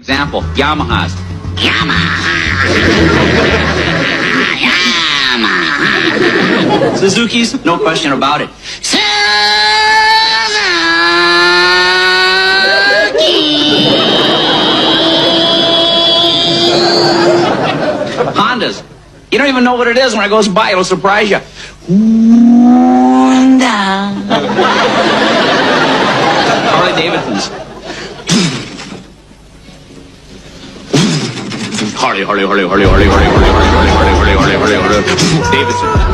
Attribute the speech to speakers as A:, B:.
A: Example, Yamahas. Yamaha. Suzuki's, no question about it. Hondas. You don't even know what it is. When it goes by, it'll surprise you. Honda. Harley Davidson's. Harley. Davidson.